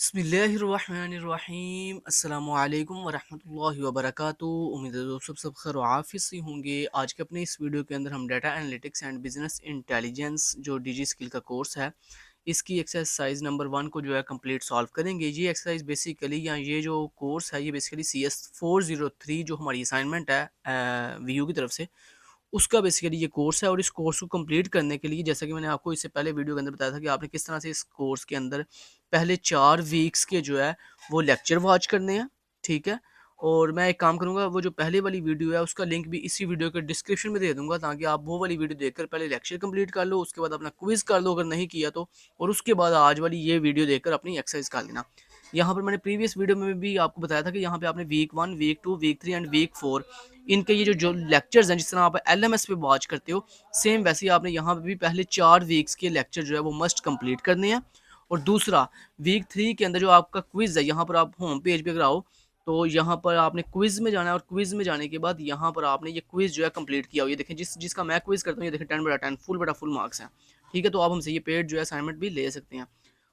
बिस्मिल्लाहिर्रहमानिर्रहीम अस्सलामुअलैकुम वरहमतुल्लाहि वबरकातुहू। उम्मीद है दोस्तों सब खैर आफिस से होंगे। आज के अपने इस वीडियो के अंदर हम data analytics and business intelligence जो डीजी स्किल का कोर्स है, इसकी एक्सरसाइज नंबर 1 को जो है कंप्लीट सॉल्व करेंगे। ये एक्सरसाइज बेसिकली या ये जो कोर्स है ये बेसिकली CS403 जो हमारी असाइनमेंट है वीयू की तरफ से, उसका बेसिकली ये कोर्स है। और इस कोर्स को कंप्लीट करने के लिए जैसा कि मैंने आपको इससे पहले वीडियो के अंदर बताया था कि आपने किस तरह से इस कोर्स के अंदर पहले 4 वीक्स के जो है वो लेक्चर वॉच करने हैं, ठीक है। और मैं एक काम करूँगा, वो जो पहले वाली वीडियो है उसका लिंक भी इसी वीडियो के डिस्क्रिप्शन में दे दूँगा, ताकि आप वो वाली वीडियो देखकर पहले लेक्चर कंप्लीट कर लो, उसके बाद अपना क्विज़ कर लो अगर नहीं किया तो, और उसके बाद आज वाली ये वीडियो देखकर अपनी एक्सरसाइज कर लेना। यहाँ पर मैंने प्रीवियस वीडियो में भी आपको बताया था कि यहाँ पे आपने week 1, week 2, week 3 and week 4 इनके ये जो जो लेक्चर्स हैं, जिस तरह आप LMS पे वॉच करते हो, सेम वैसे ही आपने यहाँ पे भी पहले 4 वीक्स के लेक्चर जो है वो मस्ट कंप्लीट करने हैं। और दूसरा, वीक 3 के अंदर जो आपका क्विज़ है, यहाँ पर आप होम पेज पे अगर आओ तो यहाँ पर आपने क्विज़ में जाना है, और क्विज़ में जाने के बाद यहाँ पर आपने ये क्विज़ जो है कंप्लीट किया हो। ये देखें, जिसका मैं क्विज़ करता हूँ, ये देखें 10/10 फुल मार्क्स हैं, ठीक है। तो आप हमसे ये पेड जो है असाइनमेंट भी ले सकते हैं।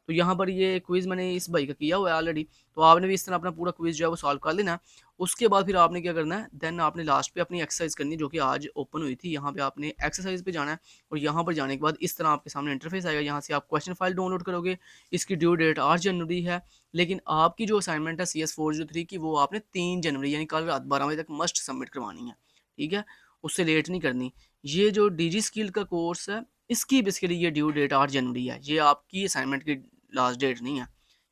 तो यहाँ पर ये क्विज़ मैंने इस भाई का किया हुआ है ऑलरेडी, तो आपने भी इस तरह अपना पूरा क्विज़ जो है वो सॉल्व कर लेना है। उसके बाद फिर आपने क्या करना है, देन आपने लास्ट पे अपनी एक्सरसाइज करनी है जो कि आज ओपन हुई थी। यहाँ पे आपने एक्सरसाइज पे जाना है, और यहाँ पर जाने के बाद इस तरह आपके सामने इंटरफेस आएगा। यहाँ से आप क्वेश्चन फाइल डाउनलोड करोगे। इसकी ड्यू डेट 8 जनवरी है, लेकिन आपकी जो असाइनमेंट है CS403 की, वो आपने 3 जनवरी यानी कल रात 12 बजे तक मस्ट सबमिट करवानी है, ठीक है। उससे लेट नहीं करनी। ये जो डीजी स्किल का कोर्स है, इसकी बेसिकली ये ड्यू डेट 8 जनवरी है। ये आपकी असाइनमेंट की लास्ट डेट नहीं है।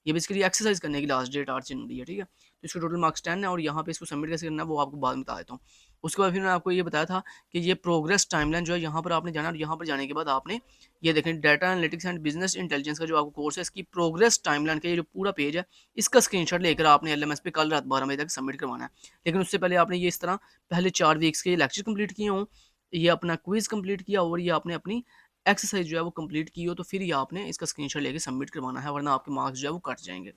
ये बेसिकली एक्सरसाइज करने की लास्ट डेट 8 जनवरी है, ठीक है। तो इसके टोटल मार्क्स 10 है, और यहाँ पे इसको सबमिट कैसे करना है वो आपको बाद में बता देता हूँ। उसके बाद फिर मैंने आपको ये बताया था कि ये प्रोग्रेस टाइमलाइन जो है, यहाँ पर आपने जाना, और यहाँ पर जाने के बाद आपने ये देखें data analytics and business intelligence का जो आपको कोर्स है, इसकी प्रोग्रेस टाइमलाइन का ये जो पूरा पेज है, इसका स्क्रीनशॉट लेकर आपने LMS पे कल रात 12 बजे तक सबमिट करवाना है। लेकिन उससे पहले आपने ये इस तरह पहले 4 वीक्स के लेक्चर कंप्लीट किए हों, ये अपना क्विज़ कंप्लीट किया, और ये आपने अपनी एक्सरसाइज जो है वो कंप्लीट की हो, तो फिर ये आपने इसका स्क्रीनशॉट लेके सबमिट करवाना है, वरना आपके मार्क्स जो है वो कट जाएँगे।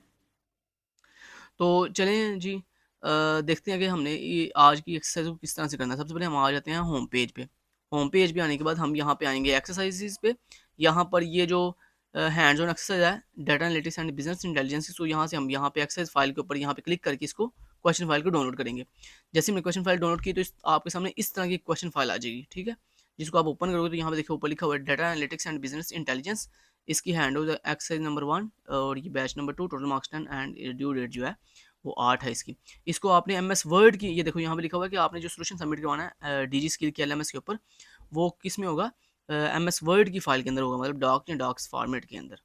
तो चलें जी, देखते हैं कि हमने ये आज की एक्सरसाइज को किस तरह से करना है। सबसे पहले हम आ जाते हैं होम पेज पे। होम पेज पे आने के बाद हम यहाँ पे आएँगे एक्सरसाइज़ेज़ पे। यहाँ पर ये जो हैंड्स ऑन एक्सरसाइज है, data analytics and business intelligence, तो यहाँ से हम यहाँ पे एक्सरसाइज फाइल के ऊपर यहाँ पे क्लिक करके इसको क्वेश्चन फाइल को डाउनलोड करेंगे। जैसे हमने क्वेश्चन फाइल डाउनलोड की, तो आपके सामने इस तरह की क्वेश्चन फाइल आ जाएगी, ठीक है। जिसको आप ओपन करोगे तो यहाँ पे देखिए ऊपर लिखा हुआ है data analytics and business intelligence. इसकी हैंड एक्सरसाइज नंबर 1 और ये batch number 2, total marks 10 and due date जो है वो 8 है इसकी। इसको आपने MS वर्ड की, ये देखो यहाँ पे लिखा हुआ है कि आपने जो सॉल्यूशन सबमिट करवाना है डीजी स्किल के LMS के ऊपर, वो किस में होगा, MS वर्ड की फाइल के अंदर होगा, मतलब डॉक या डॉक्स फॉर्मेट के अंदर,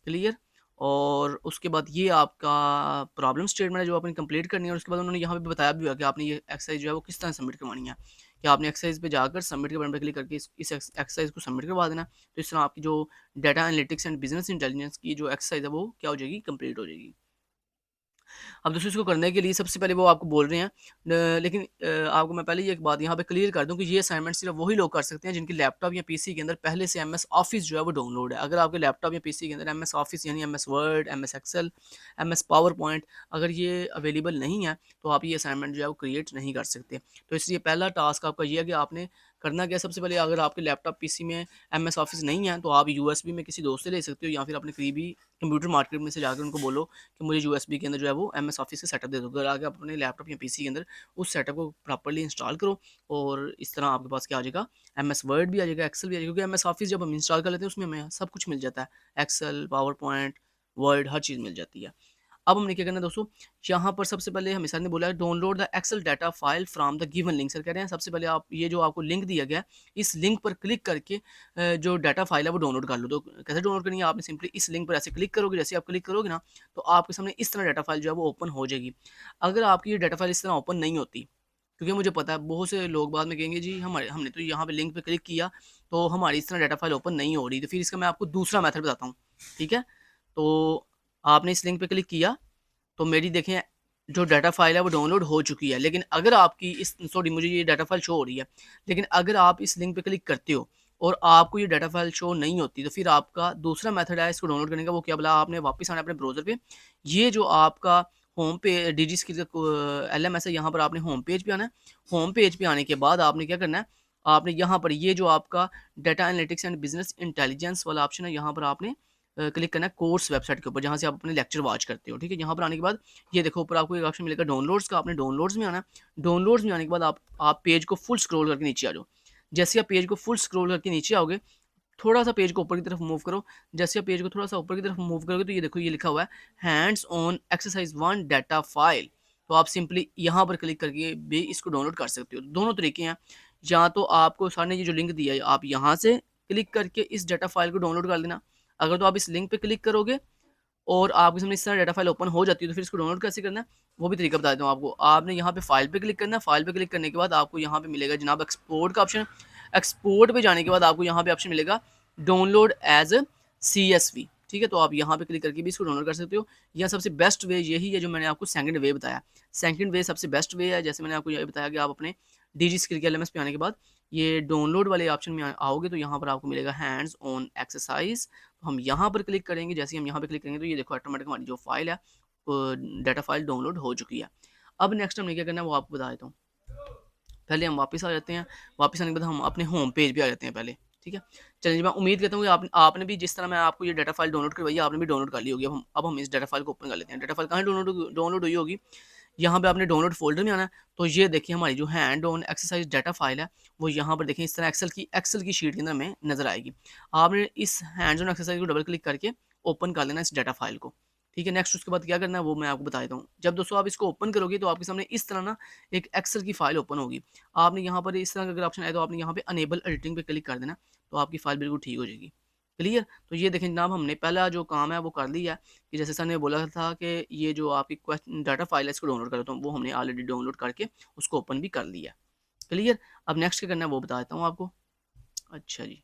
क्लियर। और उसके बाद ये आपका प्रॉब्लम स्टेटमेंट है जो आपने कंप्लीट करनी है। और उसके बाद उन्होंने यहाँ पे बताया भी हुआ कि आपने ये एक्सरसाइज जो है वो किस तरह सबमिट करवानी है, कि आपने एक्सरसाइज पे जाकर सबमिट के बटन पे क्लिक करके इस एक्सरसाइज को सबमिट करवा देना। तो इस तरह आपकी जो data analytics and business intelligence की जो एक्सरसाइज है वो क्या हो जाएगी, कंप्लीट हो जाएगी। अब दोस्तों इसको करने के लिए सबसे पहले वो आपको बोल रहे हैं, लेकिन आपको मैं पहले ये एक बात यहाँ पे क्लियर कर दूँ कि ये असाइनमेंट सिर्फ वही लोग कर सकते हैं जिनके लैपटॉप या पीसी के अंदर पहले से MS ऑफिस जो है वो डाउनलोड है। अगर आपके लैपटॉप या पीसी के अंदर MS ऑफिस यानी MS Word, MS Excel, MS PowerPoint अगर ये अवेलेबल नहीं है, तो आप ये असाइनमेंट जो है वो क्रिएट नहीं कर सकते। तो इसलिए पहला टास्क आपका ये है कि आपने करना क्या, सबसे पहले अगर आपके लैपटॉप पीसी में MS ऑफिस नहीं है, तो आप USB में किसी दोस्त से ले सकते हो, या फिर अपने करीबी कंप्यूटर मार्केट में से जाकर उनको बोलो कि मुझे USB के अंदर जो है वो MS ऑफिस से सेटअप दे दो। अगर आगे आप अपने लैपटॉप या पीसी के अंदर उस सेटअप को प्रॉपर्ली इंस्टॉल करो, और इस तरह आपके पास क्या आ जाएगा, MS वर्ड भी आ जाएगा, एक्सेल भी आ जाएगा, क्योंकि MS ऑफिस जब हम इंस्टॉल कर लेते हैं उसमें हमें सब कुछ मिल जाता है, एक्सेल, पावर पॉइंट, वर्ड, हर चीज़ मिल जाती है। अब हमने क्या करना है दोस्तों, यहाँ पर सबसे पहले हमें सर ने बोला है download the Excel data file from the given link. Sir कह रहे हैं सबसे पहले आप ये जो आपको लिंक दिया गया है, इस लिंक पर क्लिक करके जो डाटा फाइल है वो डाउनलोड कर लो। तो कैसे डाउनलोड करनी है, आपने सिंपली इस लिंक पर ऐसे क्लिक करोगे, जैसे आप क्लिक करोगे ना, तो आपके सामने इस तरह डाटा फाइल जो है वो ओपन हो जाएगी। अगर आपकी ये डाटा फाइल इस तरह ओपन नहीं होती, क्योंकि मुझे पता है बहुत से लोग बाद में कहेंगे जी हमारे हमने तो यहाँ पे लिंक पे क्लिक किया तो हमारी इस तरह डाटा फाइल ओपन नहीं हो रही, तो फिर इसका मैं आपको दूसरा मेथड बताता हूँ, ठीक है। तो आपने इस लिंक पे क्लिक किया, तो मेरी देखें जो डाटा फाइल है वो डाउनलोड हो चुकी है। लेकिन अगर आपकी इस सॉरी मुझे ये डाटा फाइल शो हो रही है, लेकिन अगर आप इस लिंक पे क्लिक करते हो और आपको ये डाटा फाइल शो नहीं होती, तो फिर आपका दूसरा मेथड है इसको डाउनलोड करने का। वो क्या बोला आपने, वापस आना अपने ब्राउज़र पे। ये जो आपका होम पे डीजी स्किल का LMS है, यहाँ पर आपने होम पेज पे आना है। होम पेज पे आने के बाद आपने क्या करना है, आपने यहाँ पर ये जो आपका data analytics and business intelligence वाला ऑप्शन है, यहाँ पर आपने क्लिक करना है कोर्स वेबसाइट के ऊपर जहाँ से आप अपने लेक्चर वॉच करते हो। ठीक है, यहाँ पर आने के बाद ये देखो ऊपर आपको एक ऑप्शन मिलेगा डाउनलोड्स का, आपने डाउनलोड्स में आना है। डाउनलोड्स में आने के बाद आप पेज को फुल स्क्रॉल करके नीचे आ जाओ। जैसे आप पेज को फुल स्क्रॉल करके नीचे आओगे, थोड़ा सा पेज को ऊपर की तरफ मूव करो। जैसे आप पेज को थोड़ा सा ऊपर की तरफ मूव करोगे तो ये देखो ये लिखा हुआ है hands on exercise 1 data file. तो आप सिंपली यहाँ पर क्लिक करके भी इसको डाउनलोड कर सकते हो। दोनों तरीके हैं, या तो आपको सर ने ये जो लिंक दिया है आप यहाँ से क्लिक करके इस डाटा फाइल को डाउनलोड कर लेना। अगर तो आप इस लिंक पे क्लिक करोगे और आपके सामने इस तरह डाटा फाइल ओपन हो जाती है तो फिर इसको डाउनलोड कैसे करना है वो भी तरीका बता देता हूँ आपको। आपने यहाँ पे फाइल पे क्लिक करना है। फाइल पे क्लिक करने के बाद आपको यहाँ पे मिलेगा जनाब एक्सपोर्ट का ऑप्शन। एक्सपोर्ट पे जाने के बाद आपको यहाँ पे ऑप्शन मिलेगा डाउनलोड एज CSV। ठीक है, तो आप यहाँ पे क्लिक करके भी इसको डाउनलोड कर सकते हो। या सबसे बेस्ट वे यही है जो मैंने आपको सेकंड वे बताया। सेकंड वे सबसे बेस्ट वे है। जैसे मैंने आपको ये बताया कि आप अपने DG स्किल के LMS पे आने के बाद ये डाउनलोड वाले ऑप्शन में आओगे तो यहाँ पर आपको मिलेगा हैंड्स ऑन एक्सरसाइज। तो हम यहाँ पर क्लिक करेंगे। जैसे ही हम यहाँ पे क्लिक करेंगे तो ये देखो ऑटोमेटिक हमारी जो फाइल है डाटा फाइल डाउनलोड हो चुकी है। अब नेक्स्ट हमने क्या करना है वो आपको बता देता हूँ। पहले हम वापस आ जाते हैं। वापस आने के बाद हम अपने होम पेज पे आ जाते हैं पहले। ठीक है, चलिए मैं उम्मीद करता हूँ कि आपने भी जिस तरह मैं आपको ये डाटा फाइल डाउनलोड करवाई है आपने भी डाउनलोड कर ली होगी। अब हम इस डाटा फाइल को ओपन कर लेते हैं। डाटा फाइल कहाँ डाउनलोड हुई होगी, यहाँ पे आपने डाउनलोड फोल्डर में आना है। तो ये देखिए हमारी जो hand on exercise data file है वो यहाँ पर देखिए इस तरह एक्सेल की शीट के अंदर में नजर आएगी। आपने इस हैंड ऑन एक्सरसाइज को डबल क्लिक करके ओपन कर लेना इस डाटा फाइल को। ठीक है, नेक्स्ट उसके बाद क्या करना है वो मैं आपको बता देता हूँ। जब दोस्तों आप इसको ओपन करोगे तो आपके सामने इस तरह ना एक एक्सेल की फाइल ओपन होगी। आपने यहाँ पर इस तरह का अगर ऑप्शन आए तो आपने यहाँ पे अनेबल एडिटिंग पे क्लिक कर देना, तो आपकी फाइल बिल्कुल ठीक हो जाएगी। क्लियर, तो ये देखें जनाब हमने पहला जो काम है वो कर लिया है कि जैसे सर ने बोला था कि ये जो आपकी डाटा फाइल है इसको डाउनलोड करो, तो वो हमने ऑलरेडी डाउनलोड करके उसको ओपन भी कर लिया। क्लियर, अब नेक्स्ट क्या करना है वो बता देता हूँ आपको। अच्छा जी,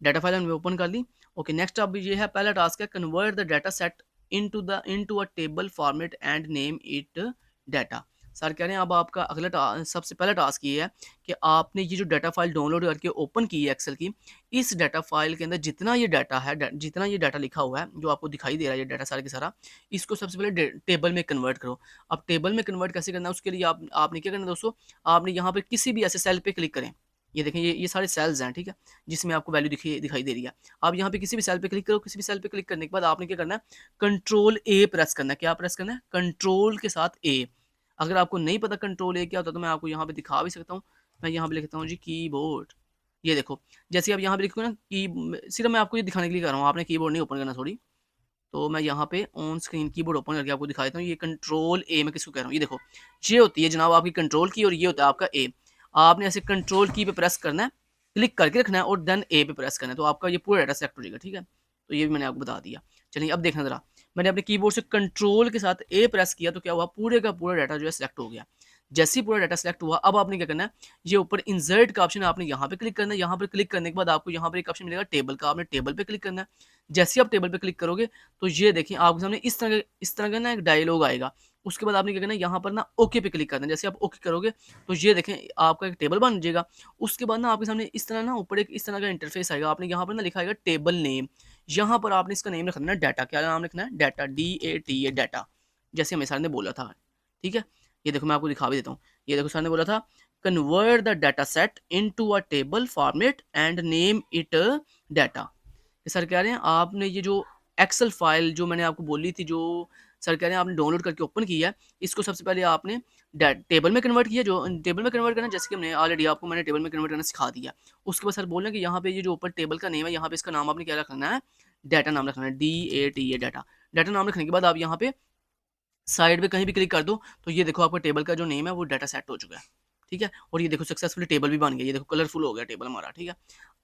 डाटा फाइल हमने ओपन कर ली। ओके, नेक्स्ट अब ये है पहला टास्क है convert the data set into a table format and name it data. Sir कह रहे हैं अब आपका अगला सबसे पहला टास्क ये है कि आपने ये जो डाटा फाइल डाउनलोड करके ओपन की है एक्सेल की, इस डाटा फाइल के अंदर जितना ये डाटा है जितना ये डाटा लिखा हुआ है जो आपको दिखाई दे रहा है ये डाटा सारा के सारा, इसको सबसे पहले टेबल में कन्वर्ट करो। अब टेबल में कन्वर्ट कैसे करना है उसके लिए आपने क्या करना है दोस्तों, आपने यहाँ पर किसी भी ऐसे सेल पे क्लिक करें। ये देखें ये सारे सेल्स हैं। ठीक है, जिसमें आपको वैल्यू दिखाई दे रही है। आप यहाँ पे किसी भी सेल पे क्लिक करो। किसी भी सेल पे क्लिक करने के बाद आपने क्या करना है कंट्रोल A प्रेस करना है। क्या प्रेस करना है, कंट्रोल के साथ A। अगर आपको नहीं पता कंट्रोल A क्या होता तो मैं आपको यहाँ पे दिखा भी सकता हूँ। मैं यहाँ पे लिखता हूँ जी कीबोर्ड। ये देखो जैसे आप यहाँ पे लिखो ना की, सिर्फ मैं आपको ये दिखाने के लिए कर रहा हूँ, आपने कीबोर्ड नहीं ओपन करना थोड़ी। तो मैं यहाँ पे ऑन स्क्रीन कीबोर्ड ओपन करके आपको दिखा देता हूँ। ये कंट्रोल A मैं किसको कह रहा हूँ, ये देखो ये होती है जनाब आपकी कंट्रोल की और ये होता है आपका A। आपने ऐसे कंट्रोल की पे प्रेस करना है, क्लिक करके रखना है और देन A पे प्रेस करना है, तो आपका ये पूरा डाटा सेलेक्ट हो जाएगा। ठीक है, तो ये भी मैंने आपको बता दिया। चलिए अब देखना ज़रा, मैंने अपने कीबोर्ड से कंट्रोल के साथ A प्रेस किया तो क्या हुआ, पूरे का पूरा डाटा जो है सेलेक्ट हो गया। जैसे ही पूरा डाटा सेलेक्ट हुआ अब आपने क्या करना है, ये ऊपर इंसर्ट का ऑप्शन है आपने यहाँ पे क्लिक करना है। यहाँ पर क्लिक करने के बाद आपको यहाँ पर एक ऑप्शन मिलेगा टेबल का, आपने टेबल पे क्लिक करना है। जैसे ही आप टेबल पे क्लिक करोगे तो ये देखिए आपके सामने इस तरह का ना एक डायलॉग आएगा। उसके बाद आपने क्या करना है, यहाँ पर ना ओके पे क्लिक करना है। जैसे आप ओके करोगे तो ये देखें आपका एक टेबल बन जाएगा। उसके बाद ना आपके सामने इस तरह ना ऊपर एक इस तरह का इंटरफेस आएगा। आपने यहाँ पर ना लिखा आएगा टेबल नेम। यहाँ पर आपने इसका नेम रखना है डाटा। क्या नाम लिखना है, डाटा, DATA डाटा, जैसे हमें सर ने बोला था। ठीक है, ये देखो मैं आपको दिखा भी देता हूँ। ये देखो सर ने बोला था convert the data set into a table format and name it data. Sir कह रहे हैं आपने ये जो एक्सेल फाइल जो मैंने आपको बोली थी, जो सर कह रहे हैं आपने डाउनलोड करके ओपन किया है, इसको सबसे पहले आपने टेबल में कन्वर्ट किया। जो टेबल में कन्वर्ट करना जैसे कि हमने ऑलरेडी आपको मैंने टेबल में कन्वर्ट करना सिखा दिया। उसके बाद सर बोल रहे हैं कि यहाँ पे ये जो ऊपर टेबल का नेम है यहाँ पे इसका नाम आपने क्या रखना है, डाटा नाम रखना है, DATA डाटा। डाटा नाम रखने के बाद आप यहाँ पे साइड पे कहीं भी क्लिक कर दो तो ये देखो आपका टेबल का जो नेम है वो डाटा सेट हो चुका है। ठीक है, और ये देखो सक्सेसफुली टेबल भी बन गया। ये देखो कलरफुल हो गया टेबल हमारा। ठीक है,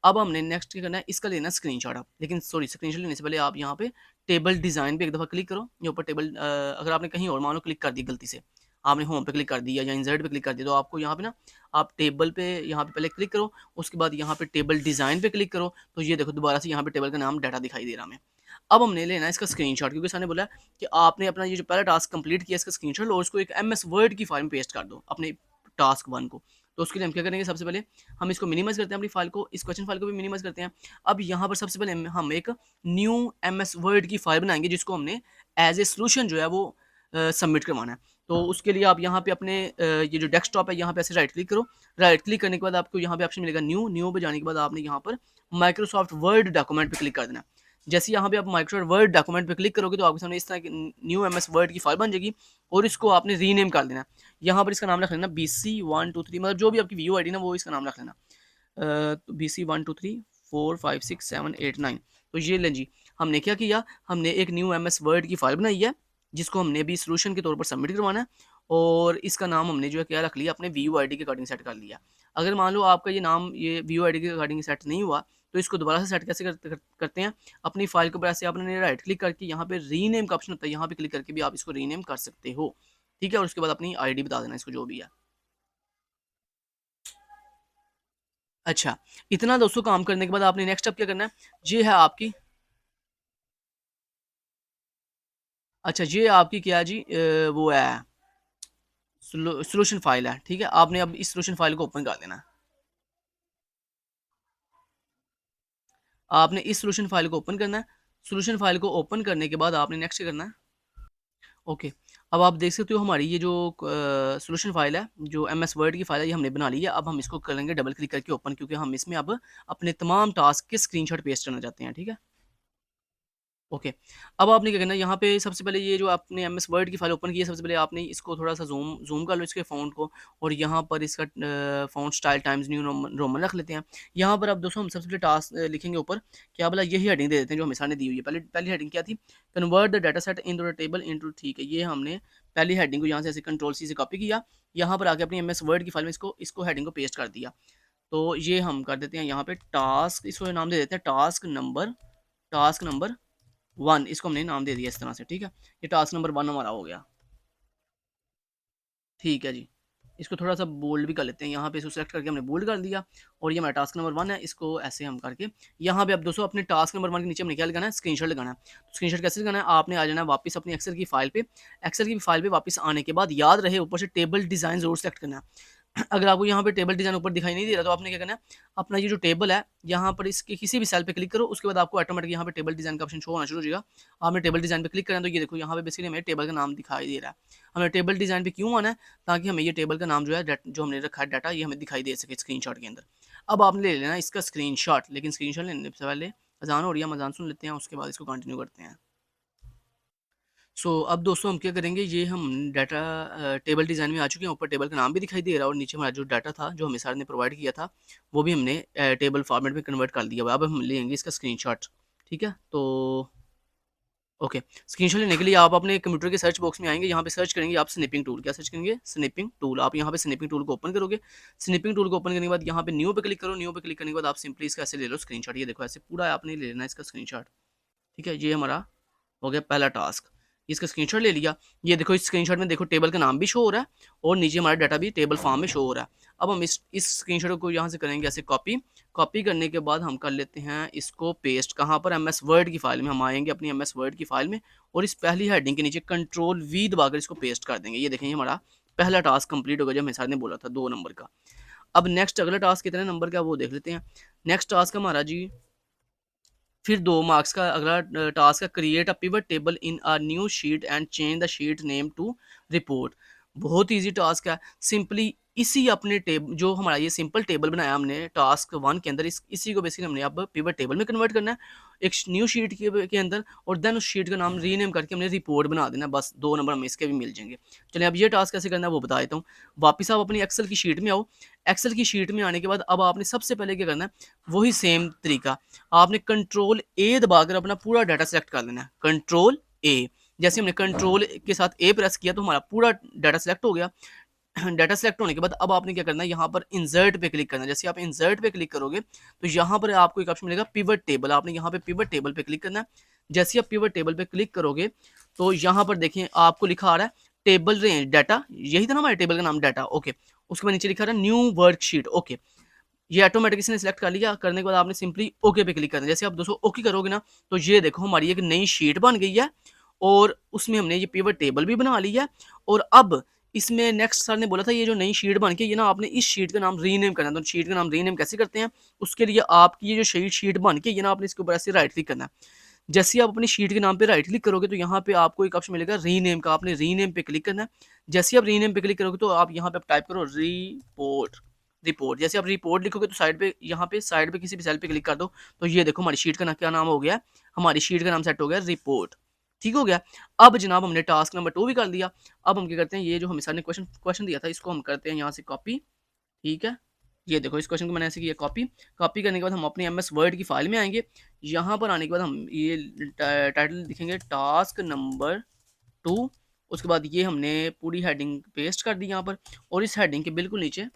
अब हमने नेक्स्ट क्या करना है, इसका लेना स्क्रीनशॉट आप। लेकिन सॉरी, स्क्रीनशॉट लेने से पहले आप यहाँ पे टेबल डिज़ाइन पे एक दफ़ा क्लिक करो। ये ऊपर टेबल अगर आपने कहीं और मान लो क्लिक कर दी गलती से, आपने होम पे क्लिक कर दिया या इंसर्ट पे क्लिक कर दिया, तो आपको यहाँ पे ना आप टेबल पे यहाँ पे पहले क्लिक करो। उसके बाद यहाँ पे टेबल डिज़ाइन पे क्लिक करो तो ये देखो दोबारा से यहाँ पे टेबल का नाम डाटा दिखाई दे रहा हमें। अब हमने लेना है इसका स्क्रीनशॉट, क्योंकि सर ने बोला कि आपने अपना ये जो पहला टास्क कंप्लीट किया इसका स्क्रीनशॉट लो और उसको एक MS वर्ड की फाइल में पेस्ट कर दो अपने टास्क 1 को। तो उसके लिए हम क्या करेंगे, सबसे पहले हम इसको मिनिमाइज करते हैं अपनी फाइल को, इस क्वेश्चन फाइल को भी मिनिमाइज करते हैं। अब यहाँ पर सबसे पहले हम एक न्यू MS वर्ड की फाइल बनाएंगे जिसको हमने एज ए सोल्यूशन जो है वो सबमिट करवाना है। तो उसके लिए आप यहाँ पे अपने ये जो डेस्कटॉप है यहाँ पे ऐसे राइट क्लिक करो। राइट क्लिक करने के बाद आपको यहाँ पे ऑप्शन मिलेगा न्यू। न्यू पे जाने के बाद आपने यहाँ पर माइक्रोसॉफ्ट वर्ड डॉक्यूमेंट पे क्लिक कर देना। जैसे यहाँ पे आप माइक्रोसॉफ्ट वर्ड डॉक्यूमेंट पे क्लिक करोगे तो आपके सामने इस तरह की न्यू एमएस वर्ड की फाइल बन जाएगी और इसको आपने रीनेम कर देना। यहाँ पर इसका नाम रख लेना BC123, मतलब जो भी आपकी व्यू आईडी ना वो इसका नाम रख लेना। BC123456789। तो ये लें जी, हमने क्या किया, हमने एक न्यू एमएस वर्ड की फाइल बनाई है जिसको हमने अभी सोल्यूशन के तौर पर सबमिट करवाना है और इसका नाम हमने जो है क्या रख लिया, अपने व्यू आईडी के अकॉर्डिंग सेट कर लिया। अगर मान लो आपका ये नाम ये व्यू आईडी के अकॉर्डिंग सेट नहीं हुआ तो इसको दोबारा से सेट कैसे करते हैं, अपनी फाइल के ऊपर ऐसे आपने राइट क्लिक करके यहाँ पे रीनेम का ऑप्शन होता है, यहाँ पे क्लिक करके भी आप इसको रीनेम कर सकते हो। ठीक है, और उसके बाद अपनी आईडी बता देना इसको जो भी है। अच्छा, इतना दोस्तों काम करने के बाद आपने नेक्स्ट स्टेप क्या करना है, ये है आपकी, अच्छा ये आपकी क्या है जी, वो है सोल्यूशन फाइल है। ठीक है, आपने अब इस सोल्यूशन फाइल को ओपन कर देना है। आपने इस सोल्यूशन फाइल को ओपन करना है। सोल्यूशन फाइल को ओपन करने के बाद आपने नेक्स्ट करना है। ओके, अब आप देख सकते हो हमारी ये जो सोल्यूशन फाइल है, जो एमएस वर्ड की फाइल है, ये हमने बना ली है। अब हम इसको करेंगे डबल क्लिक करके ओपन, क्योंकि हम इसमें अब अपने तमाम टास्क के स्क्रीनशॉट पेस्ट करना चाहते हैं। ठीक है, ओके, अब आपने क्या करना है, यहाँ पे सबसे पहले ये जो आपने एमएस वर्ड की फाइल ओपन की है, सबसे पहले आपने इसको थोड़ा सा जूम जूम कर लो इसके फ़ॉन्ट को, और यहाँ पर इसका font style times new Roman Roman रख लेते हैं। यहाँ पर अब दोस्तों हम सबसे पहले टास्क लिखेंगे ऊपर, क्या बोला, यही हेडिंग दे देते हैं जो हमें सर ने दी हुई है। पहली हेडिंग क्या थी, convert the data set in the table into. ठीक है, ये हमने पहली हेडिंग को यहाँ से ऐसे कंट्रोल-C से कॉपी किया, यहाँ पर आके अपनी एमएस वर्ड की फाइल में इसको इसको हेडिंग को पेस्ट कर दिया। तो ये हम कर देते हैं यहाँ पे टास्क, इसको नाम दे देते हैं टास्क नंबर 1, इसको हमने नाम दे दिया इस तरह से। ठीक है, ये टास्क नंबर 1 हमारा हो गया। ठीक है जी, इसको थोड़ा सा बोल्ड भी कर लेते हैं, यहाँ पे इसको सेलेक्ट करके हमने बोल्ड कर दिया और ये हमारा टास्क नंबर 1 है। इसको ऐसे हम करके यहाँ पे अब दोस्तों अपने टास्क नंबर 1 के नीचे हमने क्या लगाना है, स्क्रीनशॉट लगाना है। तो स्क्रीनशॉट कैसे लगाना है, आपने आ जाना है वापस अपनी एक्सेल की फाइल पे। एक्सेल की फाइल पे वापस आने के बाद याद रहे ऊपर से टेबल डिज़ाइन जरूर सेलेक्ट करना है। अगर आपको यहाँ पे टेबल डिज़ाइन ऊपर दिखाई नहीं दे रहा तो आपने क्या करना है, अपना ये जो टेबल है यहाँ पर इसके किसी भी सेल पे क्लिक करो, उसके बाद आपको ऑटोमेटिक यहाँ पे टेबल डिज़ाइन का ऑप्शन शो होना शुरू हो जाएगा। आपने टेबल डिज़ाइन पे क्लिक करें तो ये देखो यहाँ पे बेसिकली हमें टेबल का नाम दिखाई दे रहा है। हमें टेबल डिज़ाइन पे क्यों आना है, ताकि हमें ये टेबल का नाम जो है जो हमने रखा है डाटा, ये हमें दिखाई दे सके स्क्रीनशॉट के अंदर। अब आपने ले लेना इसका स्क्रीनशॉट, लेकिन स्क्रीनशॉट लेने से पहले अजान हो रही है, हम अजान सुन लेते हैं, उसके बाद इसको कंटिन्यू करते हैं। अब दोस्तों हम क्या करेंगे, ये हम डाटा टेबल डिज़ाइन में आ चुके हैं। ऊपर टेबल का नाम भी दिखाई दे रहा है और नीचे हमारा जो डाटा था जो हमें सर ने प्रोवाइड किया था वो भी हमने टेबल फॉर्मेट में कन्वर्ट कर दिया हुआ है। अब हम लेंगे इसका स्क्रीनशॉट। ठीक है, तो ओके, स्क्रीनशॉट लेने के लिए आप अपने कंप्यूटर के सर्च बॉक्स में आएंगे, यहाँ पे सर्च करेंगे आप स्निपिंग टूल। क्या सर्च करेंगे, स्निपिंग टूल। आप यहाँ पे स्निपिंग टूल को ओपन करोगे। स्निपिंग टूल को ओपन करने के बाद यहाँ पे न्यू पे क्लिक करो। न्यू पे क्लिक करने के बाद आप सिंपली इसका ऐसे ले लो स्क्रीनशॉट। ये देखो ऐसे पूरा आपने ले लेना है इसका स्क्रीनशॉट। ठीक है, ये हमारा हो गया पहला टास्क, इसका स्क्रीनशॉट ले लिया। ये देखो इस स्क्रीनशॉट में देखो टेबल का नाम भी शो हो रहा है और नीचे हमारा डाटा भी टेबल फॉर्म में शो हो रहा है। अब हम इस स्क्रीनशॉट को यहाँ से करेंगे ऐसे कॉपी। कॉपी करने के बाद हम कर लेते हैं इसको पेस्ट, कहाँ पर, एमएस वर्ड की फाइल में। हम आएंगे अपनी एमएस वर्ड की फाइल में और इस पहली हेडिंग के नीचे Ctrl+V दबाकर इसको पेस्ट कर देंगे। ये देखें हमारा पहला टास्क कंप्लीट हो गया जो हमें सर ने बोला था 2 नंबर का। अब नेक्स्ट अगला टास्क कितने नंबर का वो देख लेते हैं। नेक्स्ट टास्क हमारा जी फिर 2 मार्क्स का अगला टास्क है, create a pivot table in a new sheet and change the sheet name to report. बहुत ईजी टास्क है। सिंपली इसी अपने जो हमारा ये सिंपल टेबल बनाया हमने टास्क 1 के अंदर, इसी को बेसिकली हमने अब पिवट टेबल में कन्वर्ट करना है एक न्यू शीट के अंदर, और देन उस शीट का नाम रीनेम करके हमने रिपोर्ट बना देना। बस 2 नंबर हमें इसके भी मिल जाएंगे। चलिए अब ये टास्क कैसे करना है वो बता देता हूँ। वापस आप अपनी एक्सेल की शीट में आओ। एक्सेल की शीट में आने के बाद अब आपने सबसे पहले क्या करना है, वही सेम तरीका, आपने Ctrl+A दबाकर अपना पूरा डाटा सेलेक्ट कर लेना है। Ctrl+A, जैसे हमने कंट्रोल के साथ ए प्रेस किया तो हमारा पूरा डाटा सेलेक्ट हो गया। डाटा सेलेक्ट होने के बाद अब आपने क्या करना है, यहाँ पर इंसर्ट पे क्लिक करना है। जैसे आप इंसर्ट पे क्लिक करोगे तो यहाँ पर आपको एक ऑप्शन मिलेगा पिवट टेबल। आपने यहाँ पे पिवट टेबल पे क्लिक करना है। जैसे आप पिवट टेबल पे क्लिक करोगे तो यहाँ पर देखें आपको लिखा आ रहा है टेबल रेंज डाटा, यही था ना हमारे टेबल का नाम डाटा। ओके, उसके बाद नीचे लिखा रहा है न्यू वर्कशीट। ओके, ये ऑटोमेटिक इसने सेलेक्ट कर लिया। करने के बाद आपने सिंपली ओके पे क्लिक करना है। जैसे आप दोस्तों ओके करोगे ना तो ये देखो हमारी एक नई शीट बन गई है और उसमें हमने ये पिवट टेबल भी बना लिया। और अब इसमें नेक्स्ट सर ने बोला था ये जो नई शीट बन के ये ना आपने इस शीट का नाम रीनेम करना है। तो शीट का नाम रीनेम कैसे करते हैं, उसके लिए आपकी ये जो शीट बन के ये ना आपने इसके ऊपर ऐसे राइट क्लिक करना है। जैसे आप अपनी शीट के नाम पे राइट क्लिक करोगे तो यहाँ पे आपको एक ऑप्शन मिलेगा रीनेम का। आपने रीनेम पे क्लिक करना है। जैसे आप रीनेम पे क्लिक करोगे तो आप यहाँ पे टाइप करो रिपोर्ट। रिपोर्ट। जैसे आप रिपोर्ट लिखोगे तो साइड पे, यहाँ पे साइड पे किसी भी सेल पे क्लिक कर दो तो ये देखो हमारी शीट का क्या नाम हो गया, हमारी शीट का नाम सेट हो गया रिपोर्ट। ठीक हो गया। अब जनाब हमने टास्क नंबर 2 भी कर लिया। अब हम क्या करते हैं, ये जो हमें सर ने क्वेश्चन दिया था इसको हम करते हैं यहाँ से कॉपी। ठीक है, ये देखो इस क्वेश्चन को मैंने ऐसे किया कॉपी। कॉपी करने के बाद हम अपनी एमएस वर्ड की फाइल में आएंगे। यहाँ पर आने के बाद हम ये टाइटल लिखेंगे टास्क नंबर 2। उसके बाद ये हमने पूरी हेडिंग पेस्ट कर दी यहाँ पर, और इस हेडिंग के बिल्कुल नीचे,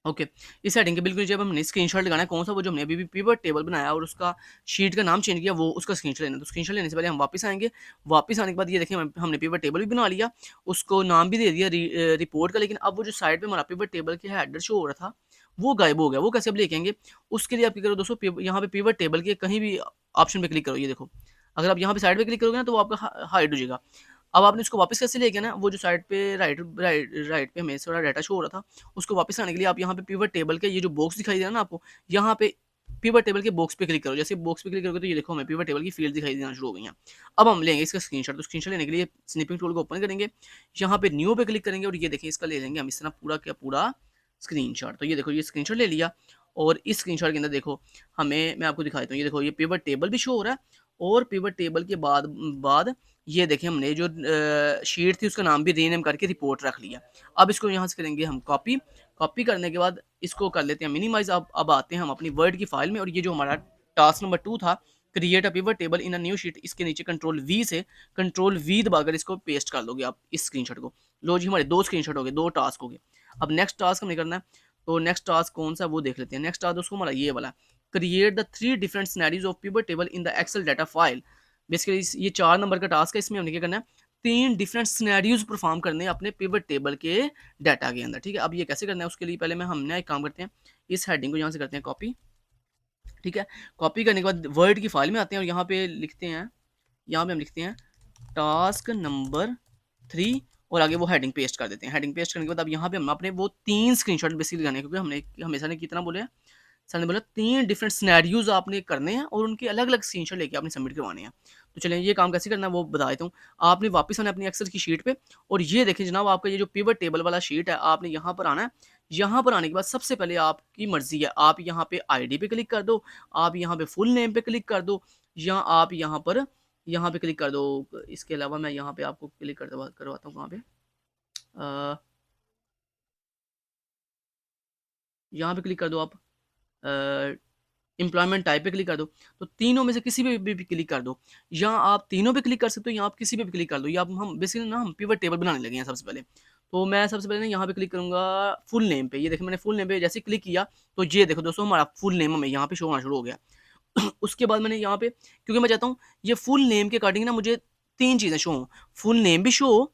ओके, इस हेडिंग के बिल्कुल नीचे अब हमने स्क्रीनशॉट लगाना है। कौन सा? वो जो हमने अभी भी पिवट टेबल बनाया और उसका शीट का नाम चेंज किया, वो उसका स्क्रीनशॉट लेना है। तो स्क्रीनशॉट लेने से पहले हम वापस आएंगे। वापस आने के बाद ये देखिए हमने पिवट टेबल भी बना लिया, उसको नाम भी दे दिया रिपोर्ट का। लेकिन अब वो जो साइड पे हमारा पिवट टेबल के हेडर शो हो रहा था वो गायब हो गया। वो कैसे अब लेके आएंगे? उसके लिए आप क्या करो दोस्तों, यहाँ पे पिवट टेबल के कहीं भी ऑप्शन पे क्लिक करो। ये देखो अगर आप यहाँ पे साइड पे क्लिक करोगे ना तो वो आपका हाइड हो जाएगा। अब आपने इसको वापस कैसे लेके ना, वो जो साइड पे राइट पे हमें थोड़ा डाटा शो हो रहा था, उसको वापस आने के लिए आप यहाँ पे पिवट टेबल के ये जो बॉक्स दिखाई दे रहा है ना आपको, यहाँ पे पिवट टेबल के बॉक्स पे क्लिक करो। जैसे बॉक्स पे क्लिक करोगे तो ये देखो हमें पिवट टेबल की फील्ड दिखाई देना शुरू हो गई हैं। अब हम लेंगे इसका स्क्रीनशॉट। तो स्क्रीनशॉट लेने के लिए स्निपिंग टूल को ओपन करेंगे, यहाँ पे न्यू पे क्लिक करेंगे और ये देखिए इसका ले लेंगे हम इस तरह पूरा क्या पूरा स्क्रीनशॉट। तो ये देखो ये स्क्रीनशॉट ले लिया, और इस स्क्रीनशॉट के अंदर देखो हमें, मैं आपको दिखा देता हूँ, ये देखो ये पिवट टेबल भी शो हो रहा है, और पिवट टेबल के बाद बाद ये देखिए हमने जो शीट थी उसका नाम भी रीनेम करके रिपोर्ट रख लिया। अब इसको यहाँ से करेंगे हम कॉपी। कॉपी करने के बाद इसको कर लेते हैं मिनिमाइज। अब आते हैं हम अपनी वर्ड की फाइल में, और ये जो हमारा टास्क नंबर 2 था, create a pivot table in a new sheet, इसके नीचे कंट्रोल वी से कंट्रोल वी दबाकर इसको पेस्ट कर दोगे आप इस स्क्रीनशॉट को। लो जी हमारे 2 स्क्रीनशॉट हो गए, 2 टास्क हो गए। अब नेक्स्ट टास्क हमें करना है, तो नेक्स्ट टास्क कौन सा वो देख लेते हैं। नेक्स्ट टास्क दोस्तों हमारा ये वाला, create the 3 different scenarios of pivot table in the Excel data file. Basically ये 4 नंबर का टास्क है, इसमें हमने क्या करना है, 3 डिफरेंट सिनेरियोज परफॉर्म करने हैं अपने पिवट टेबल के डाटा के अंदर। ठीक है, अब ये कैसे करना है उसके लिए पहले मैं हमने एक काम करते हैं, इस हेडिंग को यहाँ से करते हैं कॉपी। ठीक है, कॉपी करने के बाद वर्ड की फाइल में आते हैं और यहाँ पे लिखते हैं, यहाँ पे हम लिखते हैं टास्क नंबर 3, और आगे वो हेडिंग पेस्ट कर देते हैं। हेडिंग पेस्ट करने के बाद अब यहाँ पे हम अपने वो 3 स्क्रीनशॉट बेसिकली लगाने हैं, क्योंकि हमने हमेशा ने कितना बोले हैं, सर ने बोला 3 डिफरेंट सिनेरियोज आपने करने हैं और उनके अलग अलग स्क्रीनशॉट लेके आपने सबमिट करवाने हैं। तो चलिए ये काम कैसे करना है वो बता देता हूँ। आपने वापस आना अपनी एक्सेल की शीट पे, और ये देखिए जनाब आपका ये जो पिवट टेबल वाला शीट है, आपने यहाँ पर आना है। यहाँ पर आने के बाद सबसे पहले आपकी मर्जी है, आप यहाँ पे आईडी पे क्लिक कर दो, आप यहाँ पे फुल नेम पे क्लिक कर दो, या आप यहाँ पे क्लिक कर दो। इसके अलावा मैं यहाँ पे आपको क्लिक करवाता हूँ कहाँ पे, यहाँ पे क्लिक कर दो आप, एम्प्लॉयमेंट टाइप पे क्लिक कर दो। तो तीनों में से किसी भी क्लिक कर दो, या आप तीनों पे क्लिक कर सकते हो, या आप किसी पे भी क्लिक कर दो। या हम बेसिकली ना हम पिवट टेबल बनाने लगे हैं सबसे पहले। तो मैं सबसे पहले ना यहाँ पे क्लिक करूँगा फुल नेम पे। ये देखिए मैंने फुल नेम पे जैसे क्लिक किया तो ये देखो दोस्तों हमारा फुल नेम हमें यहाँ पे शो होना शुरू हो गया। उसके बाद मैंने यहाँ पे, क्योंकि मैं चाहता हूँ ये फुल नेम के अकॉर्डिंग ना मुझे 3 चीज़ें शो हों, फुल नेम भी शो हो,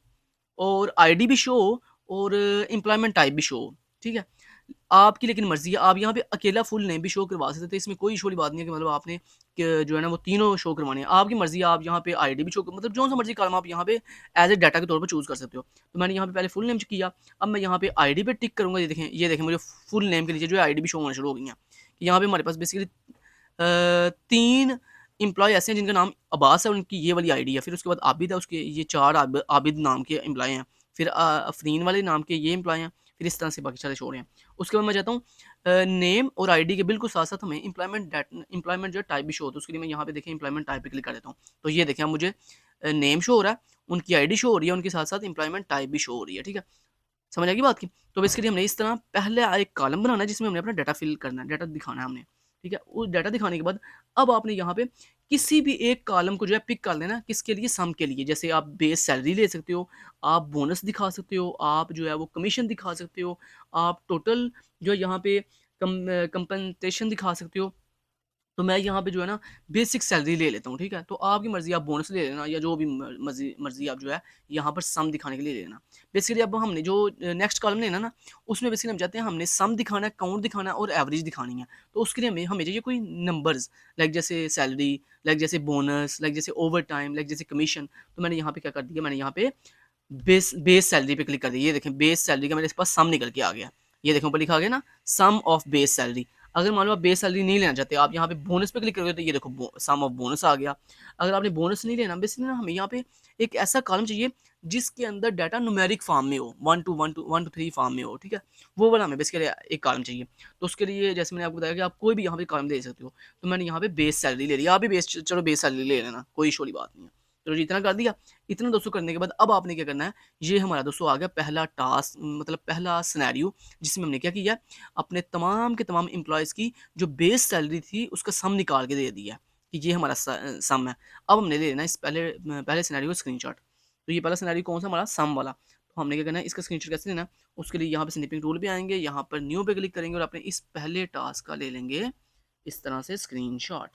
और आईडी भी शो हो, और एम्प्लॉयमेंट टाइप भी शो हो। ठीक है, आपकी लेकिन मर्ज़ी है, आप यहाँ पे अकेला फुल नेम भी शो करवा सकते थे, इसमें कोई इशू वाली बात नहीं है कि मतलब आपने जो है ना वो तीनों शो करवाने हैं। आपकी मर्ज़ी है, आप यहाँ पे आईडी भी शो मतलब जो सा मर्ज़ी कॉलम आप यहाँ पे एज ए डाटा के तौर पर चूज़ कर सकते हो। तो मैंने यहाँ पे पहले फुल नेम किया, अब मैं यहाँ पे आईडी पे टिक करूँगा। ये देखें मुझे फुल नेम के नीचे जो है आईडी भी शो होना शुरू हो गई हैं। यहाँ पे हमारे पास बेसिकली 3 एम्प्लॉय ऐसे हैं जिनका नाम अब्बास है, उनकी ये वाली आईडी है। फिर उसके बाद आबिद है, उसके ये 4 आबिद नाम के एम्प्लॉय हैं। फिर अफरीन वाले नाम के ये एम्प्लॉय हैं। फिर इस तरह से बाकी सारे शो रहे हैं। उसके बाद मैं चाहता हूँ नेम और आईडी के बिल्कुल साथ-साथ हमें एम्प्लॉयमेंट जो है टाइप भी शो होता है। उसके लिए मैं यहाँ पे देखें एम्प्लॉयमेंट टाइप पे क्लिक कर देता हूँ। तो ये देखें अब मुझे नेम शो हो रहा है, उनकी आईडी शो हो रही है, उनके साथ-साथ एम्प्लॉयमेंट टाइप भी शो हो रही है। ठीक है? समझ आ गई बात की? तो बेसिकली हमने इस तरह पहले एक कॉलम बनाना है जिसमें हमने अपना डाटा फिल करना है, डाटा दिखाना है हमने। ठीक है? वो डाटा दिखाने के बाद अब आपने यहाँ पे किसी भी एक कॉलम को जो है पिक कर लेना, किसके लिए? सम के लिए। जैसे आप बेस सैलरी ले सकते हो, आप बोनस दिखा सकते हो, आप जो है वो कमीशन दिखा सकते हो, आप टोटल जो है यहाँ पे कंपनसेशन दिखा सकते हो। तो मैं यहाँ पे जो है ना बेसिक सैलरी ले लेता हूँ। ठीक है? तो आपकी मर्ज़ी, आप बोनस ले लेना या जो भी मर्ज़ी मर्ज़ी आप जो है यहाँ पर सम दिखाने के लिए ले लेना। बेसिकली अब हमने जो नेक्स्ट कॉलम लेना ना, उसमें बेसिकली हम चाहते हैं हमने सम दिखाना है, काउंट दिखाना है और एवरेज दिखानी है। तो उसके लिए हमें हमें चाहिए कोई नंबर्स, लाइक जैसे सैलरी, लाइक जैसे बोनस, लाइक जैसे ओवरटाइम, लाइक जैसे कमीशन। तो मैंने यहाँ पे क्या कर दिया, मैंने यहाँ पे बेस सैलरी पे क्लिक कर दिया। ये देखें बेस सैलरी का मेरे पास सम निकल के आ गया। ये देखें ऊपर लिखा आ गया ना, सम ऑफ बेस सैलरी। अगर मान लो आप बेस सैलरी नहीं लेना चाहते, आप यहाँ पे बोनस पे क्लिक करोगे तो ये देखो सम ऑफ बोनस आ गया। अगर आपने बोनस नहीं लेना, बेसिकली ना हमें यहाँ पे एक ऐसा कॉलम चाहिए जिसके अंदर डाटा न्यूमेरिक फॉर्म में हो, 1 to 3 फॉर्म में हो, ठीक है, वो वाला हमें बेसिकली एक कॉलम चाहिए। तो उसके लिए जैसे मैंने आपको बताया कि आप कोई भी यहाँ पे कॉलम दे सकते हो, तो मैंने यहाँ पे बेस सैलरी ले लिया। आप भी चलो बेस सैलरी ले लेना, कोई इशू वाली बात नहीं है। तो इतना कर दिया। इतना दोस्तों करने के बाद अब आपने क्या करना है, ये हमारा दोस्तों आ गया पहला टास्क, मतलब पहला सिनेरियो, जिसमें हमने क्या किया, अपने तमाम के तमाम एम्प्लॉयज़ की जो बेस सैलरी थी उसका सम निकाल के दे दिया कि ये हमारा सम है। अब हमने ले लेना इस पहले सिनेरियो का स्क्रीनशॉट। तो ये पहला सिनेरियो कौन सा हमारा, सम वाला। तो हमने क्या करना है, इसका स्क्रीनशॉट कैसे लेना है, उसके लिए यहाँ पे स्निपिंग टूल पे आएंगे, यहाँ पर न्यू पे क्लिक करेंगे और अपने इस पहले टास्क का ले लेंगे इस तरह से स्क्रीनशॉट।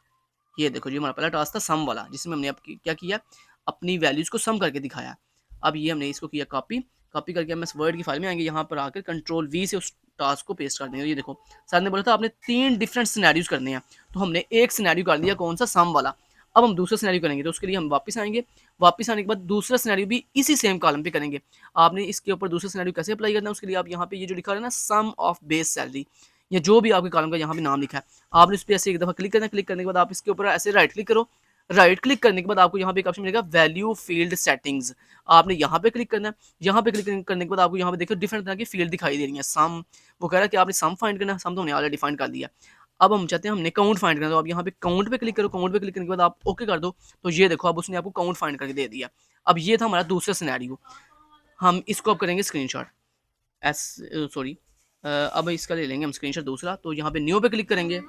ये देखो जी हमारा पहला टास्क था सम वाला, जिसमें हमने अब क्या किया, अपनी वैल्यूज़ को सम करके दिखाया। अब ये हमने इसको किया कॉपी, कॉपी करके हम इस वर्ड की फाइल में आएंगे, यहाँ पर आकर कंट्रोल वी से उस टास्क को पेस्ट कर देंगे। ये देखो सर ने बोला था आपने 3 डिफरेंट सिनेरियोज करने हैं, तो हमने एक सिनेरियो कर दिया कौन सा, सम वाला। अब हम दूसरा सिनेरियो करेंगे, तो उसके लिए हम वापस आएंगे, वापस आने के बाद दूसरा सिनेरियो भी इसी सेम कॉलम पे करेंगे। आपने इसके ऊपर दूसरा सिनेरियो कैसे अप्लाई करना है, उसके लिए आप यहाँ पे ये जो लिखा है ना सम ऑफ बेस सैलरी, या जो भी आपके कॉलम का यहाँ पे नाम लिखा है, आपने उस पर ऐसे एक दफ़ा क्लिक करना है। क्लिक करने के बाद आप इसके ऊपर ऐसे राइट क्लिक करो। राइट क्लिक करने के बाद आपको यहाँ पे एक ऑप्शन मिलेगा वैल्यू फील्ड सेटिंग्स, आपने यहाँ पे क्लिक करना है। यहाँ पे क्लिक करने के बाद आपको यहाँ पे देखो डिफरेंट तरह की फील्ड दिखाई दे रही है। सम, वो कह रहा है कि आपने सम फाइंड करना है, सम तो हमने ऑलरेडी फाइंड कर दिया। अब हम चाहते हैं हमने काउंट फाइंड करना, तो आप यहाँ पे काउंट पे क्लिक करो। काउंट पे क्लिक करने के बाद आप ओके कर दो, तो ये देखो अब उसने आपको काउंट फाइंड करके दे दिया। अब ये था हमारा दूसरा सिनेरियो, हम इसको अब करेंगे स्क्रीनशॉट। एस सॉरी अब इसका ले लेंगे हम स्क्रीनशॉट दूसरा। तो यहाँ पे न्यू पे क्लिक करेंगे,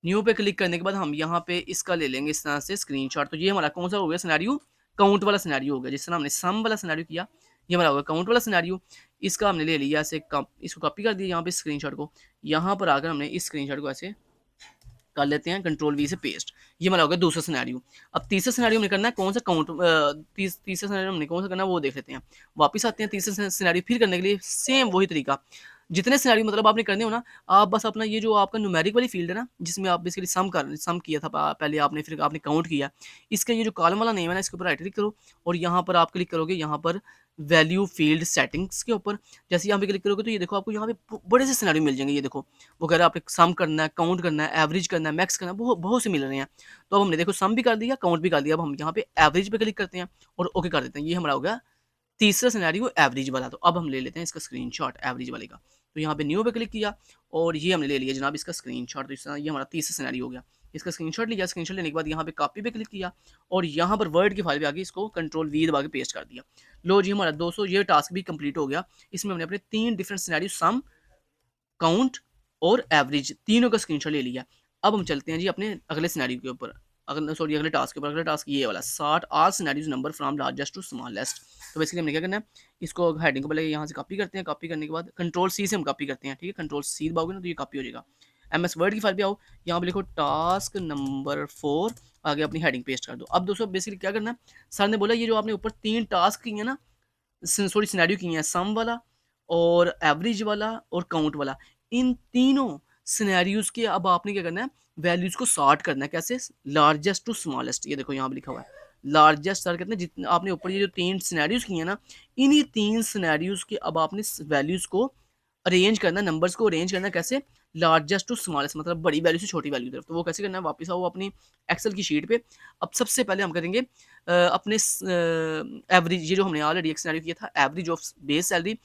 न्यू पे क्लिक करने के बाद हम यहाँ पे इसका ले लेंगे इस तरह से स्क्रीनशॉट। तो ये हमारा कौन सा हो गया सिनेरियो, काउंट वाला सिनेरियो हो गया। जिस तरह हमने सम वाला सिनेरियो किया, ये हमारा होगा काउंट वाला सिनेरियो। इसका हमने ले लिया ऐसे, इसको कॉपी कर दिया यहाँ पे स्क्रीनशॉट को, यहाँ पर आकर हमने इस स्क्रीनशॉट को ऐसे कर लेते हैं, कंट्रोल वी से पेस्ट। ये हमारा होगा दूसरा सिनेरियो। अब तीसरा सिनेरियो हमने करना है कौन सा, काउंट तीसरा सिनेरियो हमने कौन सा करना है वो देख लेते हैं। वापस आते हैं तीसरा सिनेरियो फिर करने के लिए, सेम वही तरीका। जितने सिनेरियो मतलब आपने करने हो ना, आप बस अपना ये जो आपका न्यूमेरिक वाली फील्ड है ना, जिसमें आप बेसिकली सम किया था पहले आपने, फिर आपने काउंट किया, इसका ये जो कॉलम वाला नेम है ना, इसके ऊपर राइट क्लिक करो और यहाँ पर आप क्लिक करोगे यहाँ पर वैल्यू फील्ड सेटिंग्स के ऊपर। जैसे यहाँ पे क्लिक करोगे तो ये देखो आपको यहाँ पे बड़े से सिनेरियो मिल जाएंगे। ये देखो वो कह रहा है आपने सम करना है, काउंट करना है, एवरेज करना है, मैक्स करना है, बहुत बहुत से मिल रहे हैं। तो अब हमने देखो सम भी कर दिया, काउंट भी कर दिया। अब हम यहाँ पे एवरेज पे क्लिक करते हैं और ओके कर देते हैं। ये हमारा हो गया तीसरा सिनेरियो एवरेज वाला। तो अब हम ले लेते हैं इसका स्क्रीनशॉट एवरेज वाले का। तो यहाँ पे न्यू पे क्लिक किया और ये हमने ले लिया जनाब इसका स्क्रीनशॉट। तो इस तरह ये हमारा तीसरा सिनेरियो हो गया। इसका स्क्रीनशॉट लिया, स्क्रीनशॉट लेने के बाद यहाँ पे कॉपी पे क्लिक किया और यहाँ पर वर्ड की फाइल पे आके इसको कंट्रोल वी दबा के पेस्ट कर दिया। लो जी हमारा 200 ये टास्क भी कंप्लीट हो गया। इसमें हमने अपने 3 डिफरेंट सिनेरियो सम, काउंट और एवरेज तीनों का स्क्रीनशॉट ले लिया। अब हम चलते हैं जी अपने अगले सिनेरियो के ऊपर, अगले टास्क के ऊपर। अगला टास्क ये वाला 60 all scenarios number from largest to smallest. तो बेसिकली हमने क्या करना है, इसको हेडिंग को पहले यहाँ से कॉपी करते हैं। कॉपी करने के बाद कंट्रोल सी से हम कॉपी करते हैं, ठीक है। कंट्रोल सी दबाओगे ना तो ये कॉपी हो जाएगा। MS वर्ड की फाइल पे आओ, यहाँ पे लिखो टास्क नंबर 4, आगे अपनी हेडिंग पेस्ट कर दो। अब दोस्तों बेसिकली क्या करना है, सर ने बोला ये जो आपने ऊपर 3 टास्क किए हैं ना, सॉरी सिनेरियो किए हैं, सम वाला और एवरेज वाला और काउंट वाला, इन तीनों सिनेरियोज के अब आपने क्या करना है, वैल्यूज को सॉर्ट करना है। कैसे, लार्जेस्ट टू स्मॉलेस्ट। ये देखो यहाँ पे लिखा हुआ है लार्जेस्ट सर कहते हैं, जितने आपने ऊपर ये जो 3 सिनेरियोज किए हैं ना, इन्हीं 3 सिनेरियोज के अब आपने वैल्यूज को अरेंज करना, नंबर्स को अरेंज करना। कैसे, लार्जेस्ट टू स्मॉलेस्ट, मतलब बड़ी वैल्यू से छोटी वैल्यू की तरफ। तो वो कैसे करना है, वापस आओ अपनी एक्सेल की शीट पे। अब सबसे पहले हम करेंगे अपने एवरेज, ये जो हमने ऑलरेडी एक सिनेरियो किया था एवरेज ऑफ बेस सैलरी,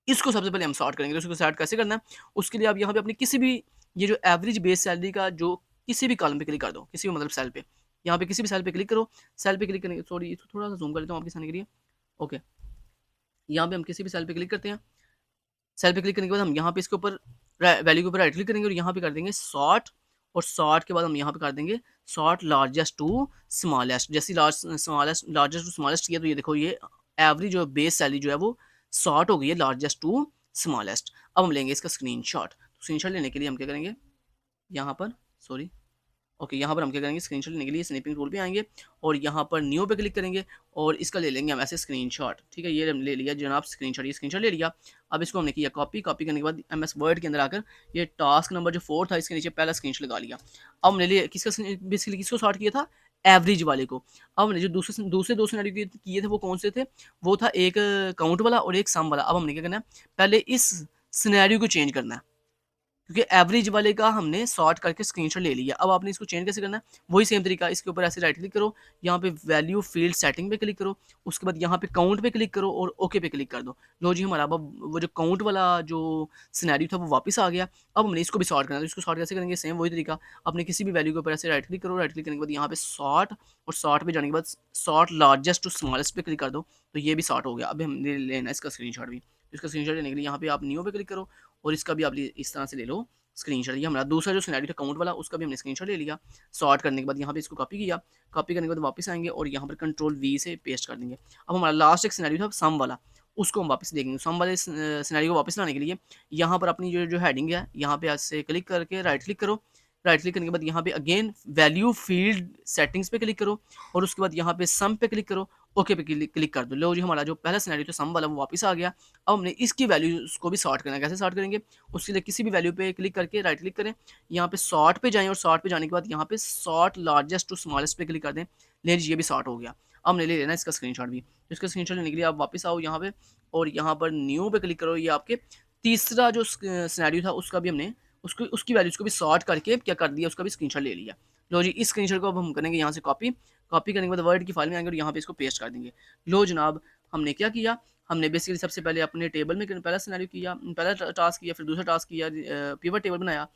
इसको सबसे पहले हम सॉर्ट करेंगे। तो उसको सॉर्ट कैसे करना है, उसके लिए आप यहाँ पे अपनी किसी भी ये जो एवरेज बेस सैलरी का जो किसी भी कॉलम पे क्लिक कर दो, किसी भी मतलब सेल पे, यहाँ पे किसी भी सेल पे क्लिक करो। सेल पे क्लिक करने, सॉरी इसको थोड़ा सा जूम कर लेता हूँ आपके सामने के लिए। ओके, यहाँ पे हम किसी भी सेल पे क्लिक करते हैं। सेल पे क्लिक करने के बाद हम यहाँ पे इसके ऊपर वैल्यू के ऊपर राइट क्लिक करेंगे और यहाँ पे कर देंगे सॉर्ट। और सॉर्ट के बाद हम यहाँ पे कर देंगे सॉर्ट लार्जेस्ट टू स्मॉलेस्ट। जैसे लार्जेस्ट टू स्मॉलेस्ट किया तो ये देखो ये एवरेज जो बेस सैलरी जो है वो सॉर्ट हो गई है लार्जेस्ट टू स्मॉलेस्ट। अब हम लेंगे इसका स्क्रीनशॉट। स्क्रीनशॉट लेने के लिए हम क्या करेंगे, यहाँ पर सॉरी ओके, यहाँ पर हम क्या करेंगे, स्क्रीनशॉट लेने के लिए स्नैपिंग टूल पे आएंगे और यहाँ पर न्यू पे क्लिक करेंगे और इसका ले लेंगे हम ऐसे स्क्रीनशॉट। ठीक है, ये हमने ले लिया जनाब स्क्रीनशॉट, ये स्क्रीनशॉट ले लिया। अब इसको हमने किया कॉपी, कॉपी करने के बाद MS वर्ड के अंदर आकर ये टास्क नंबर जो 4 था इसके नीचे पहला स्क्रीनशॉट लगा लिया। अब हमने लिए किसका, बेसिकली किसको शॉर्ट किया था, एवरेज वाले को। अब हमने जो दूसरे 2 सिनेरियो किए थे वो कौन से थे, वो था एक काउंट वाला और एक सम वाला। अब हमने क्या करना है, पहले इस सिनेरियो को चेंज करना है। क्योंकि एवरेज वाले का हमने सॉर्ट करके स्क्रीनशॉट ले लिया। अब आपने इसको चेंज कैसे करना है, वही सेम तरीका, इसके ऊपर ऐसे राइट क्लिक करो, यहाँ पे वैल्यू फील्ड सेटिंग पे क्लिक करो, उसके बाद यहाँ पे काउंट पे क्लिक करो और ओके पे क्लिक कर दो। लो जी, हमारा अब वो जो काउंट वाला जो सिनेरियो था वो वापस आ गया। अब हमने इसको भी सॉर्ट करना है, तो इसको सॉर्ट कैसे करेंगे, सेम वही तरीका, अपने किसी भी वैल्यू के ऊपर ऐसे राइट क्लिक करो, राइट क्लिक करने के बाद यहाँ पे सॉर्ट, और सॉर्ट पे जाने के बाद सॉर्ट लार्जेस्ट टू स्मॉलेस्ट पे क्लिक कर दो, तो ये भी सॉर्ट हो गया। अब हमने लेना है इसका स्क्रीनशॉट भी, तो इसका स्क्रीनशॉट लेने के लिए यहाँ पे आप न्यू पे क्लिक करो और इसका भी आप इस तरह से ले लो स्क्रीनशॉट। ये हमारा दूसरा जो सिनेरियो था काउंट वाला, उसका भी हमने स्क्रीनशॉट ले लिया। सॉर्ट करने के बाद यहाँ पे इसको कॉपी किया, कॉपी करने के बाद वापस आएंगे और यहाँ पर कंट्रोल वी से पेस्ट कर देंगे। अब हमारा लास्ट एक सिनेरियो था सम वाला, उसको हम वापस देखेंगे। सम वाले सिनेरियो को वापस लाने के लिए यहाँ पर अपनी जो जो हेडिंग है, यहाँ पे ऐसे क्लिक करके राइट क्लिक करो, राइट क्लिक करने के बाद यहाँ पे अगेन वैल्यू फील्ड सेटिंग्स पे क्लिक करो और उसके बाद यहाँ पे सम पे क्लिक करो, ओके पे क्लिक कर दो। लो जी, हमारा जो पहला सिनेरियो था सम वाला वो वापस आ गया। अब हमने इसकी वैल्यूज को भी सॉर्ट करना है। कैसे सॉर्ट करेंगे, उसके लिए किसी भी वैल्यू पे क्लिक करके राइट क्लिक करें, यहाँ पे सॉर्ट पे जाएं और सॉर्ट पे जाने के बाद यहाँ पे सॉर्ट लार्जेस्ट टू स्मॉलेस्ट पे क्लिक कर दें। ले लीजिए, ये भी सॉर्ट हो गया। अब हमने ले लेना इसका स्क्रीनशॉट भी, तो इसका स्क्रीनशॉट लेने के लिए आप वापस आओ यहाँ पे और यहाँ पर न्यू पे क्लिक करो। ये आपके तीसरा जो सिनेरियो था उसका भी हमने उसको उसकी वैल्यूज को भी सॉर्ट करके क्या कर दिया, उसका भी स्क्रीनशॉट ले लिया। लो जी, इस स्क्रीनशॉट को अब हम करेंगे यहाँ से कॉपी, कॉपी करने के बाद वर्ड की फाइल में आएंगे और यहाँ पे इसको पेस्ट कर देंगे। लो जनाब, हमने क्या किया, हमने बेसिकली सबसे पहले अपने टेबल में पहला सिनेरियो किया, पहला टास्क किया, फिर दूसरा टास्क किया, पिवट टेबल बनाया,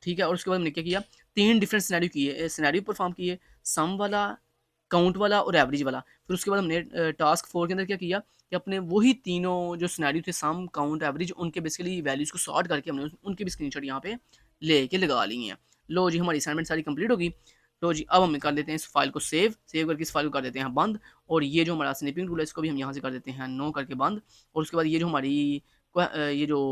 ठीक है। और उसके बाद हमने क्या किया, तीन डिफरेंट सिनेरियो किए, सिनेरियो परफॉर्म किए, सम वाला, काउंट वाला और एवरेज वाला। फिर उसके बाद हमने टास्क 4 के अंदर क्या किया कि अपने वही तीनों जो सिनेरियो थे, सम, काउंट, एवरेज, उनके बेसिकली वैल्यूज को सॉर्ट करके हमने उनके भी स्क्रीनशॉट यहाँ पे लेके लगा लिए हैं। लो जी, हमारी असाइनमेंट सारी कंप्लीट होगी। तो जी, अब हम कर देते हैं इस फाइल को सेव, सेव करके इस फाइल को कर देते हैं बंद। और ये जो हमारा स्निपिंग टूल है इसको भी हम यहाँ से कर देते हैं नो करके बंद। और उसके बाद ये जो हमारी ये जो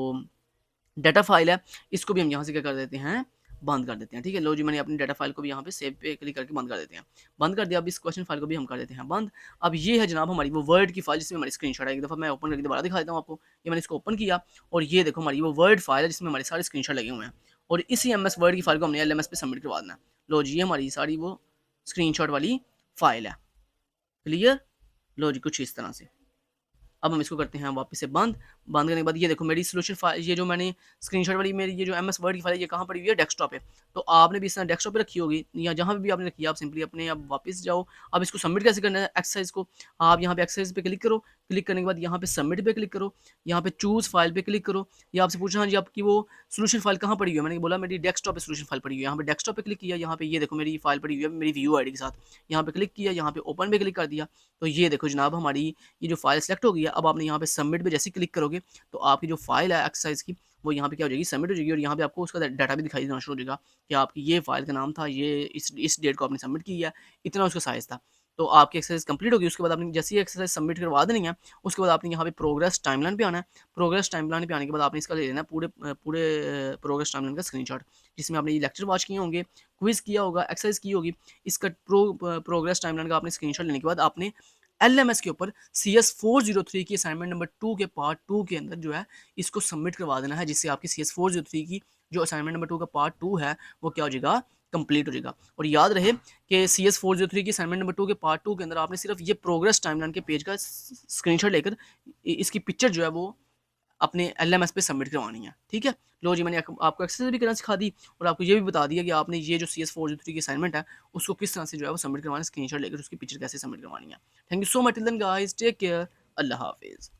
डाटा फाइल है इसको भी हम यहाँ से क्या कर देते हैं, बंद कर देते हैं। ठीक है, लो जी, मैंने अपनी डाटा फाइल को भी यहाँ पे सेव पे क्लिक करके बंद कर देते हैं। बंद कर दिया। अब इस क्वेश्चन फाइल को भी हम कर देते हैं बंद। अब ये है जनाब हमारी वो वर्ड की फाइल जिसमें हमारी स्क्रीनशॉट है। एक दफ़ा मैं ओपन करके दोबारा दिखा देता हूँ आपको। ये मैंने इसको ओपन किया और ये देखो हमारी वो वर्ड फाइल है जिसमें हमारे सारे स्क्रीनशॉट लगे हुए हैं। और इसी MS वर्ड की फाइल को हमने LMS पे सबमिट करवा देना है। लो जी, ये हमारी सारी वो स्क्रीनशॉट वाली फाइल है। क्लियर। लो जी, कुछ इस तरह से। अब हम इसको करते हैं वापस से बंद। बंद करने के बाद ये देखो मेरी सोल्यूशन फाइल, ये जो मैंने स्क्रीनशॉट वाली मेरी ये जो MS वर्ड की फाइल है ये कहाँ पड़ी हुई है, डेस्कटॉप पे। तो आपने भी इस तरह डेस्कटॉप पे रखी होगी या जहाँ पे भी आपने रखी है, आप सिंपली अपने अब वापस जाओ। अब इसको सबमिट कैसे करना है एक्सरसाइज को, आप यहाँ पे एक्सरसाइज पे क्लिक करो, क्लिक करने के बाद यहाँ पे सबमिट पे क्लिक करो, यहाँ पे चूज फाइल पे क्लिक करो। ये आपसे पूछना जी आपकी वो सोल्यूशन फाइल कहाँ पड़ी हुई है, मैंने बोला मेरी डेस्कटॉप पे सोल्यूशन फाइल पड़ी हुई है। यहाँ पे डेस्कटॉप पे क्लिक किया, यहाँ पे ये देखो मेरी फाइल पड़ी हुई है मेरी व्यू आईडी के साथ। यहाँ पे क्लिक किया, यहाँ पे ओपन पे क्लिक कर दिया, तो ये देखो जनाब हमारी ये जो फाइल सेलेक्ट हो गई है। अब आपने यहाँ पे सबमिट पे जैसे क्लिक करोगे तो आपकी जो फाइल है एक्सरसाइज की वो यहाँ पे क्या हो जाएगी, सबमिट हो जाएगी। और यहाँ पे आपको उसका डाटा भी दिखाई देना शुरू हो जाएगा कि आपकी ये फाइल का नाम था, ये इस डेट को आपने सबमिट किया है, इतना उसका साइज़ था। तो आपकी एक्सरसाइज कंप्लीट होगी। उसके बाद आपने जैसे ही एक्सरसाइज सबमिट करवा देनी है, उसके बाद आपने यहाँ पे प्रोग्रेस टाइमलाइन पे आना है। प्रोग्रेस टाइमलाइन पे आने के बाद आपने इसका ले लेना है पूरे पूरे प्रोग्रेस टाइमलाइन का स्क्रीनशॉट, जिसमें आपने ये लेक्चर वॉच किए होंगे, क्विज किया होगा, एक्सरसाइज की होगी। इसका प्रोग्रेस टाइमलाइन का आपने स्क्रीनशॉट लेने के बाद आपने LMS के ऊपर CS403 की असाइनमेंट नंबर 2 के पार्ट 2 के अंदर जो है इसको सबमिट करवा देना है, जिससे आपकी CS403 की जो असाइनमेंट नंबर 2 का पार्ट 2 है वो क्या हो जाएगा, कंप्लीट हो जाएगा। और याद रहे कि CS403 की असाइनमेंट नंबर 2 के पार्ट 2 के अंदर आपने सिर्फ ये प्रोग्रेस टाइमलाइन के पेज का स्क्रीनशॉट लेकर इसकी पिक्चर जो है वो अपने LMS पे सबमिट करवानी है। ठीक है, लो जी, मैंने आपको एक्सरसाइज भी करना सिखा दी और आपको ये भी बता दिया कि आपने ये जो CS403 की असाइनमेंट है उसको किस तरह से जो है वो सबमिट करवाना है, स्क्रीनशॉट लेकर उसकी पिक्चर कैसे सबमिट करवानी है। Thank you so much, till then guys, take care, अल्लाह हाफिज़।